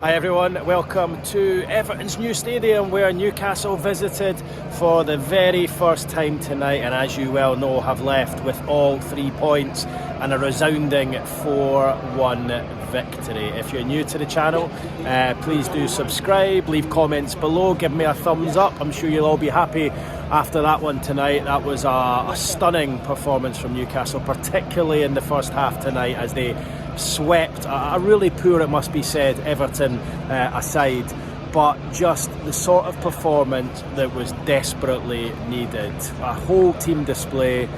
Hi everyone, welcome to Everton's new stadium where Newcastle visited for the very first time tonight, and as you well know have left with all 3 points and a resounding 4-1 victory. If you're new to the channel, please do subscribe, leave comments below, give me a thumbs up. I'm sure you'll all be happy after that one tonight. That was a stunning performance from Newcastle, particularly in the first half tonight as they swept a really poor, it must be said, Everton aside, but just the sort of performance that was desperately needed. A whole team display.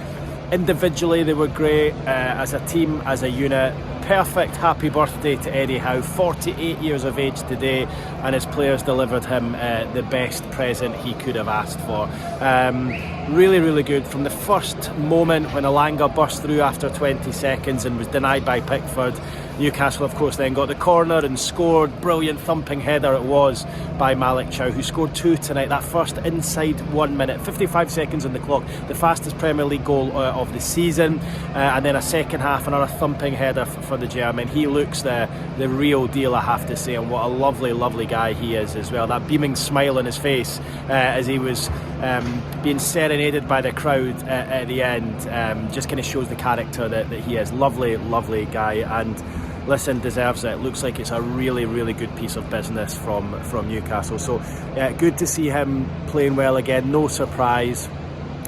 Individually they were great, as a team, as a unit. Perfect happy birthday to Eddie Howe, 48 years of age today, and his players delivered him the best present he could have asked for. Really good. From the first moment when Alanga burst through after 20 seconds and was denied by Pickford, Newcastle of course then got the corner and scored. Brilliant thumping header it was by Malik Chow, who scored 2 tonight. That first inside 1 minute, 55 seconds on the clock, the fastest Premier League goal of the season, and then a second half, another thumping header for the German. He looks the real deal, I have to say, and what a lovely guy he is as well. That beaming smile on his face as he was being serenaded by the crowd at the end just kind of shows the character that he is. Lovely guy, and listen, deserves it. Looks like it's a really good piece of business from Newcastle. So good to see him playing well again. No surprise.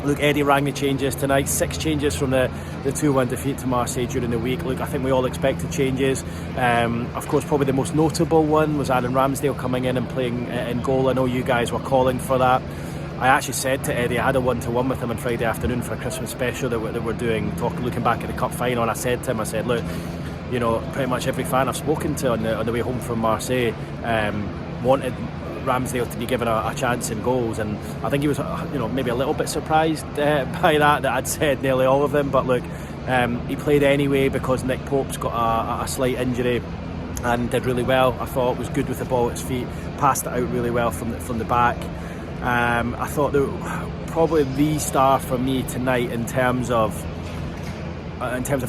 Look, Eddie rang the changes tonight. 6 changes from the 2-1 defeat to Marseille during the week. Look, I think we all expected changes. Of course, probably the most notable one was Aaron Ramsdale coming in and playing in goal. I know you guys were calling for that. I actually said to Eddie, I had a 1-to-1 with him on Friday afternoon for a Christmas special that we're doing, looking back at the cup final, and I said to him, look, you know, pretty much every fan I've spoken to on the way home from Marseille wanted Ramsdale to be given a chance in goals, and I think he was, maybe a little bit surprised by that I'd said nearly all of them. But look, he played anyway because Nick Pope's got a slight injury and did really well. I thought was good with the ball at his feet, passed it out really well from the back. I thought that probably the star for me tonight in terms of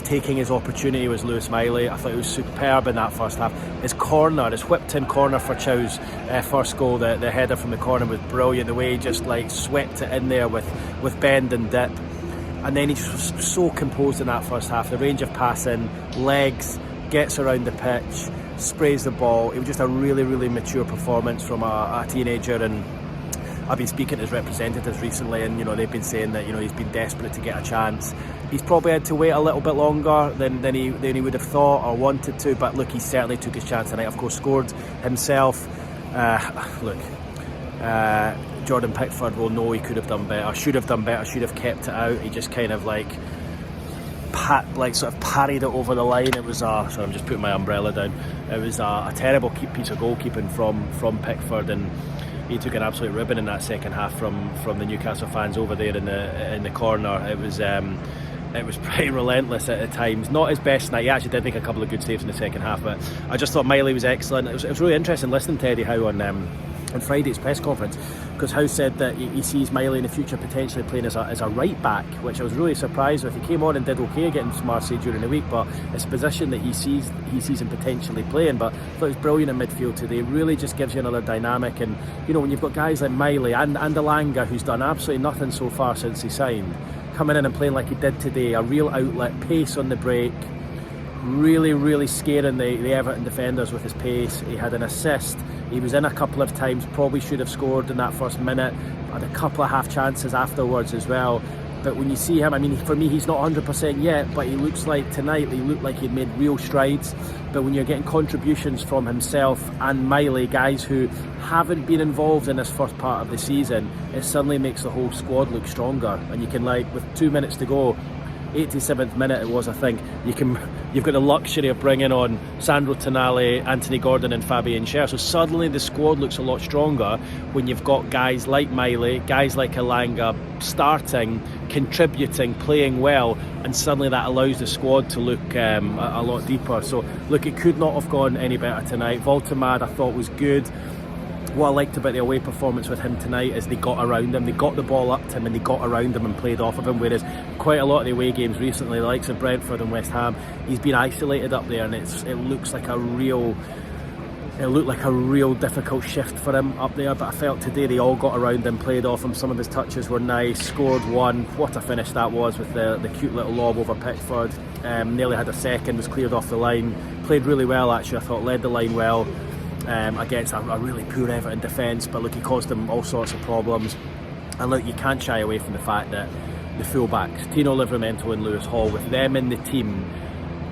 taking his opportunity was Miley. I thought he was superb in that first half. His whipped-in corner for Chow's first goal, the header from the corner was brilliant. The way he just swept it in there with bend and dip, and then he just was so composed in that first half. The range of passing, legs, gets around the pitch, sprays the ball. It was just a really mature performance from a teenager. And I've been speaking to his representatives recently, and they've been saying that he's been desperate to get a chance. He's probably had to wait a little bit longer than he would have thought or wanted to, but look, he certainly took his chance tonight. Of course, scored himself. Jordan Pickford will know he could have done better, should have done better, should have kept it out. He just kind of sort of parried it over the line. It was sorry, I'm just putting my umbrella down. It was a terrible piece of goalkeeping from Pickford, and he took an absolute ribbon in that second half from the Newcastle fans over there in the corner. It was pretty relentless at times. Not his best night. He actually did make a couple of good saves in the second half, but I just thought Miley was excellent. It was really interesting listening to Eddie Howe on Friday's press conference, because Howe said that he sees Miley in the future potentially playing as a right back, which I was really surprised with. He came on and did okay against Marseille during the week, but it's a position that he sees him potentially playing. But I thought it was brilliant in midfield today. Really just gives you another dynamic, and when you've got guys like Miley and Alanga, who's done absolutely nothing so far since he signed, coming in and playing like he did today, a real outlet, pace on the break, really scaring the Everton defenders with his pace. He had an assist. He was in a couple of times, probably should have scored in that first minute. Had a couple of half chances afterwards as well. But when you see him, for me, he's not 100% yet, but he looks like tonight, he looked like he'd made real strides. But when you're getting contributions from himself and Miley, guys who haven't been involved in this first part of the season, it suddenly makes the whole squad look stronger. And you can, with 2 minutes to go, 87th minute it was, I think, you've got the luxury of bringing on Sandro Tonali, Anthony Gordon and Fabian Schär. So suddenly the squad looks a lot stronger when you've got guys like Miley, guys like Alanga starting, contributing, playing well, and suddenly that allows the squad to look a lot deeper. So look, it could not have gone any better tonight. Voltemad I thought was good. What I liked about the away performance with him tonight is they got around him, they got the ball up to him and they got around him and played off of him, whereas quite a lot of the away games recently, the likes of Brentford and West Ham, he's been isolated up there, and it looks like a real It looked like a real difficult shift for him up there, but I felt today they all got around him, played off him. Some of his touches were nice, scored one. What a finish that was with the cute little lob over Pickford. Nearly had a second, was cleared off the line. Played really well actually, I thought, led the line well against a really poor Everton defence, but look, he caused them all sorts of problems. And look, you can't shy away from the fact that the fullbacks, Tino Livramento and Lewis Hall, with them in the team,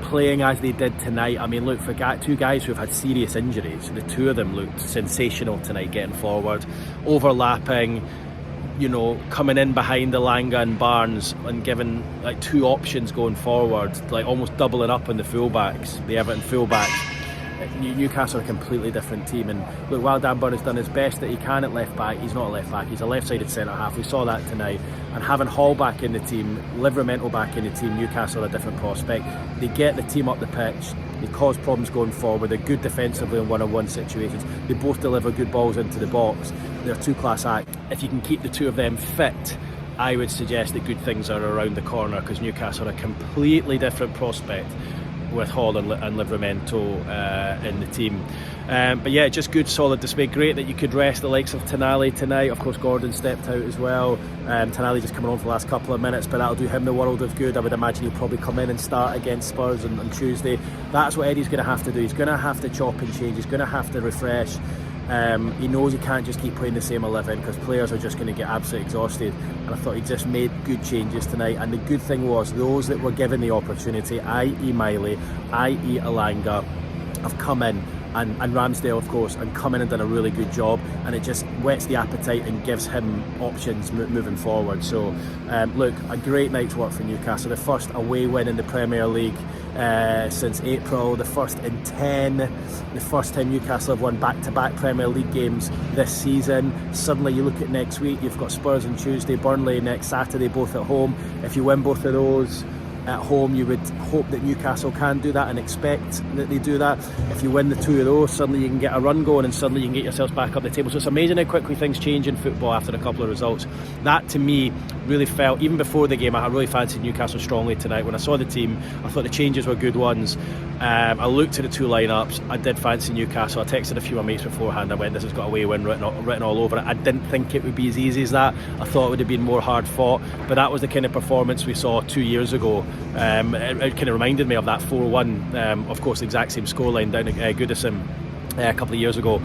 playing as they did tonight. I mean, look, for two guys who've had serious injuries, the two of them looked sensational tonight, getting forward, overlapping, you know, coming in behind Elanga and Barnes and giving like two options going forward, like almost doubling up on the fullbacks, the Everton fullbacks. Newcastle are a completely different team, and look, while Dan Burn has done his best that he can at left back, he's not a left back, he's a left-sided centre half. We saw that tonight, and having Hall back in the team, Livramento back in the team, Newcastle are a different prospect. They get the team up the pitch, they cause problems going forward, they're good defensively in one-on-one situations, they both deliver good balls into the box. They're a two-class act. If you can keep the two of them fit, I would suggest that good things are around the corner, because Newcastle are a completely different prospect with Hall and Livramento in the team. But yeah, just good solid display. Great that you could rest the likes of Tonali tonight. Of course Gordon stepped out as well. Tonali just coming on for the last couple of minutes, but that'll do him the world of good. I would imagine he'll probably come in and start against Spurs on Tuesday. That's what Eddie's going to have to do. He's going to have to chop and change, he's going to have to refresh. He knows he can't just keep playing the same 11 because players are just going to get absolutely exhausted, and I thought he just made good changes tonight. And the good thing was those that were given the opportunity, i.e. Miley, i.e. Elanga, have come in, and Ramsdale of course, and come in and done a really good job, and it just whets the appetite and gives him options moving forward. So look, a great night's work for Newcastle, the first away win in the Premier League since April, the first in 10, the first time Newcastle have won back-to-back Premier League games this season. Suddenly you look at next week, you've got Spurs on Tuesday, Burnley next Saturday, both at home. If you win both of those at home, you would hope that Newcastle can do that and expect that they do that. If you win the two of those, suddenly you can get a run going and suddenly you can get yourselves back up the table. So it's amazing how quickly things change in football after a couple of results. That to me really felt, even before the game, I really fancied Newcastle strongly tonight. When I saw the team, I thought the changes were good ones. I looked at the two lineups, I did fancy Newcastle. I texted a few of my mates beforehand, I went, this has got a away win written all over it. I didn't think it would be as easy as that. I thought it would have been more hard fought, but that was the kind of performance we saw 2 years ago. It kind of reminded me of that 4-1, of course the exact same scoreline down at Goodison a couple of years ago,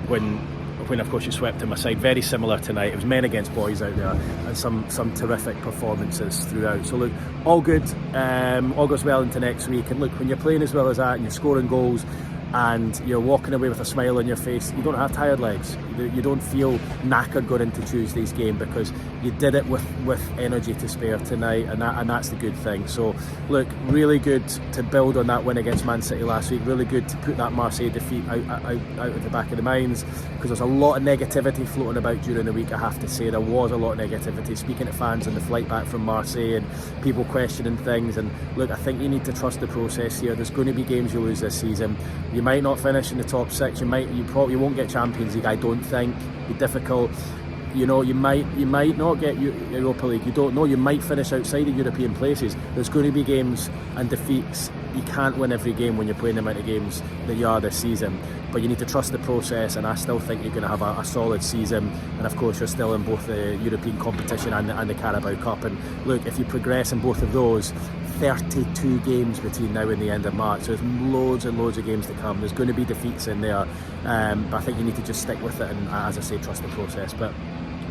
when of course you swept him aside. Very similar tonight. It was men against boys out there, and some terrific performances throughout. So look, all good, all goes well into next week. And look, when you're playing as well as that and you're scoring goals and you're walking away with a smile on your face, you don't have tired legs. You don't feel knackered going into Tuesday's game, because you did it with energy to spare tonight, and that's the good thing. So look, really good to build on that win against Man City last week. Really good to put that Marseille defeat out of the back of the minds, because there's a lot of negativity floating about during the week. I have to say there was a lot of negativity, speaking to fans on the flight back from Marseille and people questioning things. And look, I think you need to trust the process here. There's going to be games you lose this season. You might not finish in the top six, you won't get Champions League, I don't think. It'll be difficult. You know, you might not get Europa League, you don't know, you might finish outside of European places. There's going to be games and defeats. You can't win every game when you're playing the amount of games that you are this season, but you need to trust the process, and I still think you're going to have a solid season. And of course you're still in both the European competition and the Carabao Cup, and look, if you progress in both of those, 32 games between now and the end of March, so there's loads and loads of games to come. There's going to be defeats in there, but I think you need to just stick with it and, as I say, trust the process. But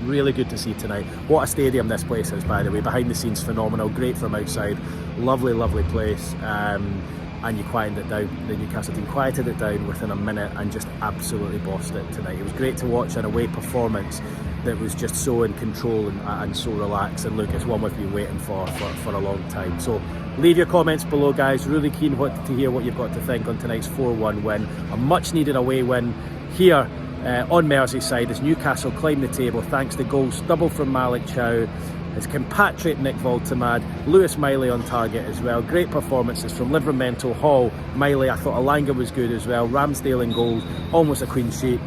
really good to see tonight. What a stadium this place is, by the way. Behind the scenes phenomenal, great from outside, lovely place. And you quieted it down. The Newcastle team quieted it down within a minute and just absolutely bossed it tonight. It was great to watch an away performance that was just so in control and so relaxed. And look, it's one we've been waiting for a long time. So leave your comments below, guys. Really keen to hear what you've got to think on tonight's 4-1 win. A much needed away win here on Merseyside as Newcastle climb the table thanks to goals double from Malik Chow, his compatriot Nick Voltemad, Lewis Miley on target as well. Great performances from Livramento, Hall, Miley. I thought Elanga was good as well. Ramsdale in goal, almost a clean sheet.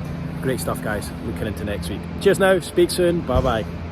Great stuff, guys, looking into next week. Cheers now, speak soon, bye bye.